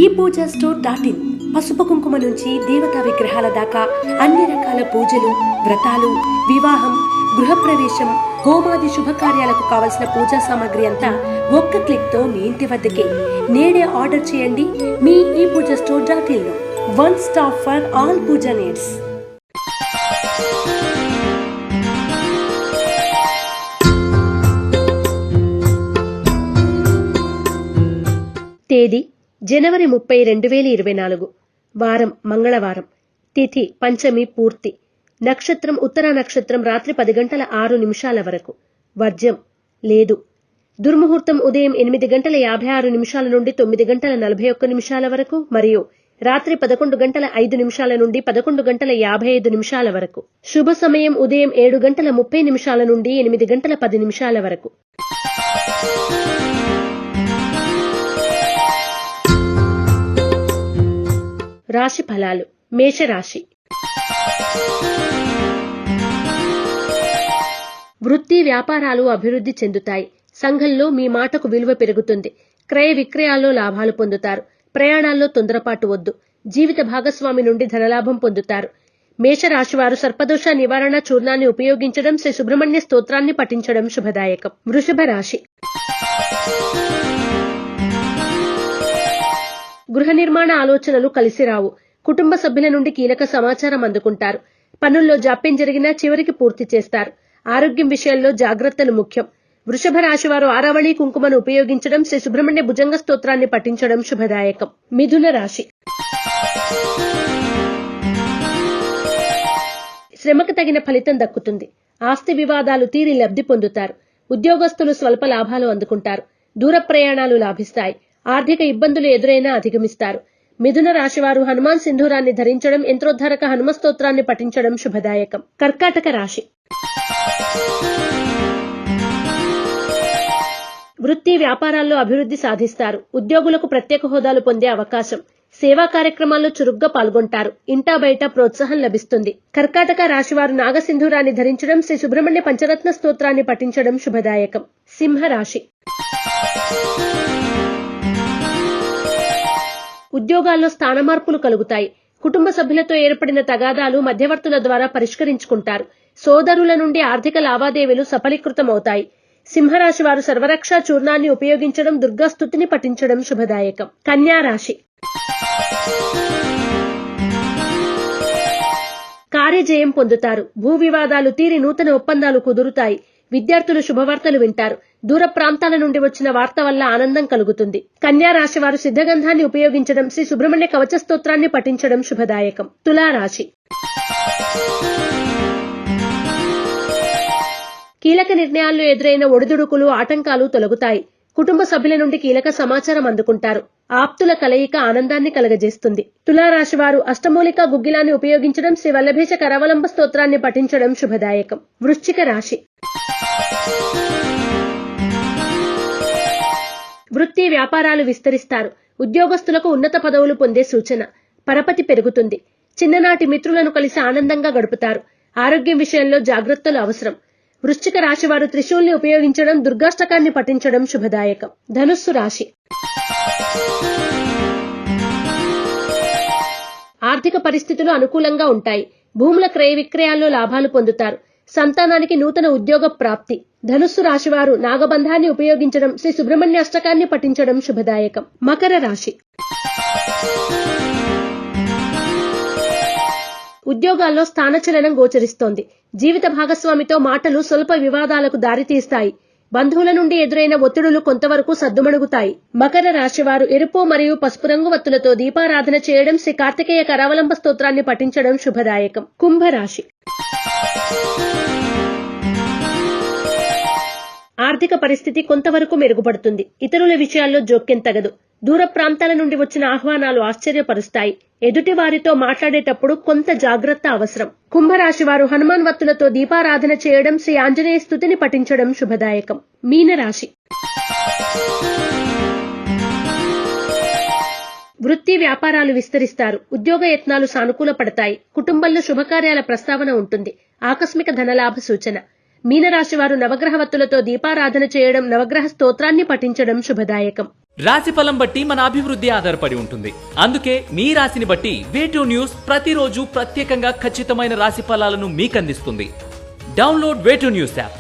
ePoojaStore.in పసుపు కుంకుమ నుంచి దేవతా విగ్రహాల దాకా అన్ని రకాల పూజలు, వ్రతాలు, వివాహం, గృహప్రవేశం, హోమాది శుభకార్యాలకు కావలసిన పూజా సామాగ్రి అంతా ఒక్క క్లిక్తో మీ ఇంటి వద్దకే. నేడే ఆర్డర్ చేయండి మీ ePoojaStore.in లో. One stop for all puja needs. తేదీ జనవరి 30, 2024. వారం మంగళవారం. తిథి పంచమి పూర్తి. నక్షత్రం ఉత్తర నక్షత్రం రాత్రి 10:06 వరకు. వర్జ్యం లేదు. దుర్ముహూర్తం ఉదయం 8:56 నుండి 9:41 వరకు మరియు రాత్రి 11:05 నుండి 11:55 వరకు. శుభ సమయం ఉదయం 7:30 నుండి 8:10 వరకు. రాశి ఫలాలు. మేషరాశి. వృత్తి వ్యాపారాలు అభివృద్ధి చెందుతాయి. సంఘంలో మీ మాటకు విలువ పెరుగుతుంది. క్రయ విక్రయాల్లో లాభాలు పొందుతారు. ప్రయాణాల్లో తొందరపాటు వద్దు. జీవిత భాగస్వామి నుండి ధనలాభం పొందుతారు. మేషరాశివారు సర్పదోష నివారణ చూర్ణాన్ని ఉపయోగించడం, శ్రీ సుబ్రహ్మణ్య స్తోత్రాన్ని పఠించడం శుభదాయకం. వృషభ రాశి. గృహ నిర్మాణ ఆలోచనలు కలిసిరావు. కుటుంబ సభ్యుల నుండి కీలక సమాచారం అందుకుంటారు. పనుల్లో జాప్యం జరిగినా చివరికి పూర్తి చేస్తారు. ఆరోగ్యం విషయంలో జాగ్రత్తలు ముఖ్యం. వృషభ రాశివారు ఆరావళి కుంకుమను ఉపయోగించడం, శ్రీ సుబ్రహ్మణ్య భుజంగ స్తోత్రాన్ని పఠించడం శుభదాయకం. మిథున రాశి. శ్రమకు తగిన ఫలితం దక్కుతుంది. ఆస్తి వివాదాలు తీరి లబ్ధి పొందుతారు. ఉద్యోగస్తులు స్వల్ప లాభాలు అందుకుంటారు. దూర ప్రయాణాలు లాభిస్తాయి. ఆర్థిక ఇబ్బందులు ఎదురైనా అధిగమిస్తారు. మిథున రాశివారు హనుమాన్ సింధూరాన్ని ధరించడం, యంత్రోద్ధారక హనుమ స్తోత్రాన్ని పఠించడం శుభదాయకం. కర్కాటక రాశి. వృత్తి వ్యాపారాల్లో అభివృద్ధి సాధిస్తారు. ఉద్యోగులకు ప్రత్యేక హోదాలు పొందే అవకాశం. సేవా కార్యక్రమాల్లో చురుగ్గా పాల్గొంటారు. ఇంటా బయట ప్రోత్సాహం లభిస్తుంది. కర్కాటక రాశివారు నాగసింధూరాన్ని ధరించడం, శ్రీ సుబ్రహ్మణ్య పంచరత్న స్తోత్రాన్ని పఠించడం శుభదాయకం. సింహరాశి. ఉద్యోగాల్లో స్థాన మార్పులు కలుగుతాయి. కుటుంబ సభ్యులతో ఏర్పడిన తగాదాలు మధ్యవర్తుల ద్వారా పరిష్కరించుకుంటారు. సోదరుల నుండి ఆర్థిక లావాదేవీలు సఫలీకృతమవుతాయి. సింహరాశి వారు సర్వరక్షా చూర్ణాన్ని ఉపయోగించడం, దుర్గాస్తుతిని పఠించడం శుభదాయకం. కన్యా రాశి. కార్యజయం పొందుతారు. భూ వివాదాలు తీరి నూతన ఒప్పందాలు కుదురుతాయి. విద్యార్థులు శుభవార్తలు వింటారు. దూర ప్రాంతాల నుండి వచ్చిన వార్త వల్ల ఆనందం కలుగుతుంది. కన్యా రాశి వారు సిద్ధగంధాన్ని ఉపయోగించడం, శ్రీ సుబ్రహ్మణ్య కవచ స్తోత్రాన్ని పఠించడం శుభదాయకం. తులారాశి. కీలక నిర్ణయాల్లో ఎదురైన ఒడిదుడుకులు, ఆటంకాలు తొలగుతాయి. కుటుంబ సభ్యుల నుండి కీలక సమాచారం అందుకుంటారు. ఆప్తుల కలయిక ఆనందాన్ని కలగజేస్తుంది. తులారాశి వారు అష్టమూలిక గుగ్గిలాన్ని ఉపయోగించడం, శ్రీ వల్లభేష కరావలంబ స్తోత్రాన్ని పఠించడం శుభదాయకం. వృశ్చిక రాశి. వృత్తి వ్యాపారాలు విస్తరిస్తారు. ఉద్యోగస్తులకు ఉన్నత పదవులు పొందే సూచన. పరపతి పెరుగుతుంది. చిన్ననాటి మిత్రులను కలిసి ఆనందంగా గడుపుతారు. ఆరోగ్యం విషయంలో జాగ్రత్తలు అవసరం. వృశ్చిక రాశి వారు త్రిశూల్ని ఉపయోగించడం, దుర్గాష్టకాన్ని పఠించడం శుభదాయకం. ధనుస్సు రాశి. ఆర్థిక పరిస్థితులు అనుకూలంగా ఉంటాయి. భూముల క్రయ విక్రయాల్లో లాభాలు పొందుతారు. సంతానానికి నూతన ఉద్యోగ ప్రాప్తి. ధనుస్సు రాశివారు నాగబంధాన్ని ఉపయోగించడం, శ్రీ సుబ్రహ్మణ్య అష్టకాన్ని పఠించడం శుభదాయకం. మకర రాశి. ఉద్యోగాల్లో స్థానచలనం గోచరిస్తోంది. జీవిత భాగస్వామితో మాటలు స్వల్ప వివాదాలకు దారితీస్తాయి. బంధువుల నుండి ఎదురైన ఒత్తిడులు కొంతవరకు సద్దుమణుగుతాయి. మకర రాశివారు ఎరుపు మరియు పసుపు రంగు వత్తులతో దీపారాధన చేయడం, శ్రీ కార్తికేయ కరావలంబ స్తోత్రాన్ని పఠించడం శుభదాయకం. కుంభరాశి. ఆర్థిక పరిస్థితి కొంతవరకు మెరుగుపడుతుంది. ఇతరుల విషయాల్లో జోక్యం తగదు. దూర ప్రాంతాల నుండి వచ్చిన ఆహ్వానాలు ఆశ్చర్యపరుస్తాయి. ఎదుటి వారితో మాట్లాడేటప్పుడు కొంత జాగ్రత్త అవసరం. కుంభరాశి వారు హనుమాన్ వత్తులతో దీపారాధన చేయడం, శ్రీ ఆంజనేయ స్తుతిని పఠించడం శుభదాయకం. మీనరాశి. వృత్తి వ్యాపారాలు విస్తరిస్తారు. ఉద్యోగ యత్నాలు సానుకూల పడతాయి. కుటుంబంలో శుభకార్యాల ప్రస్తావన ఉంటుంది. ఆకస్మిక ధనలాభ సూచన. మీనరాశి వారు నవగ్రహ వత్తులతో దీపారాధన చేయడం, నవగ్రహ స్తోత్రాన్ని పఠించడం శుభదాయకం. రాశిఫలం బట్టి మన అభివృద్ధి ఆధారపడి ఉంటుంది. అందుకే మీ రాశిని బట్టి వే2 న్యూస్ ప్రతిరోజు ప్రత్యేకంగా ఖచ్చితమైన రాశి ఫలాలను మీకందిస్తుంది. Download Way2News app.